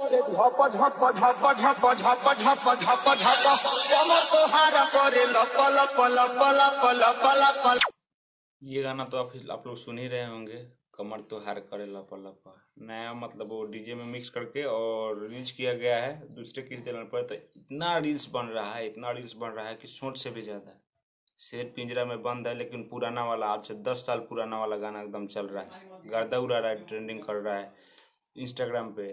झप झप झप झप झप झप झप झप कमर तोहारा करे लप लप लप लप लप लप। ये गाना तो आप लोग सुन ही रहे होंगे, कमर तो हार करे लप लप। नया मतलब वो डीजे में मिक्स करके और रील्स किया गया है दूसरे किस चैनल पर। तो इतना रील्स बन रहा है, इतना रील्स बन रहा है कि सोच से भी ज़्यादा। शेर पिंजरा में बंद है, लेकिन पुराना वाला आज से 10 साल पुराना वाला गाना एकदम चल रहा है, गर्दा उड़ा रहा है, ट्रेंडिंग कर रहा है इंस्टाग्राम पे।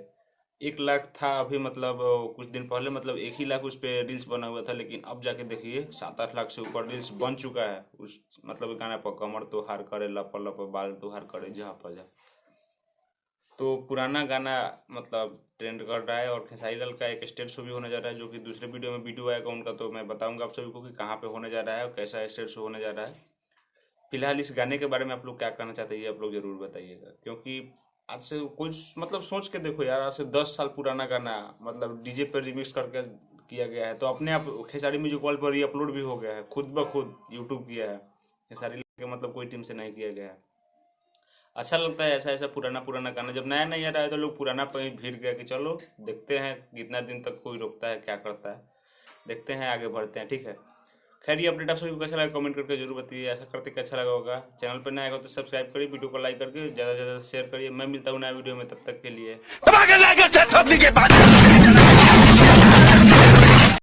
1 लाख था अभी, मतलब कुछ दिन पहले, मतलब 1 ही लाख उस पर रील्स बना हुआ था, लेकिन अब जाके देखिए 7-8 लाख से ऊपर रील्स बन चुका है उस मतलब गाना पर। कमर तो हार करे लप लप, बाल तो हार करे झप झप। तो पुराना गाना मतलब ट्रेंड कर रहा है। और खेसारी लाल का एक स्टेज शो भी होने जा रहा है, जो कि दूसरे वीडियो में वीडियो आएगा उनका, तो मैं बताऊंगा आप सभी को कि कहाँ पे होने जा रहा है और कैसा स्टेज शो होने जा रहा है। फिलहाल इस गाने के बारे में आप लोग क्या कहना चाहते हैं, ये आप लोग जरूर बताइएगा। क्योंकि आज से कुछ मतलब सोच के देखो यार, आज से 10 साल पुराना गाना मतलब डीजे पर रिमिक्स करके किया गया है, तो अपने आप खेसारी म्यूजिक वर्ल्ड पर ही अपलोड भी हो गया है, खुद ब खुद यूट्यूब किया है खेसारी लाल के, मतलब कोई टीम से नहीं किया गया है। अच्छा लगता है ऐसा ऐसा पुराना पुराना गाना। जब नया नया रहा है तो लोग पुराना पर ही भीड़ गया कि चलो देखते हैं कितना दिन तक कोई रोकता है, क्या करता है, देखते हैं, आगे बढ़ते हैं। ठीक है, खैर ये अपडेट आप सभी को कैसा लगा कमेंट करके जरूर बताइए। ऐसा करते कि अच्छा लगा होगा। चैनल पर नया आएगा तो सब्सक्राइब करिए, वीडियो को लाइक करके ज़्यादा से ज़्यादा शेयर करिए। मैं मिलता हूँ नया वीडियो में, तब तक के लिए।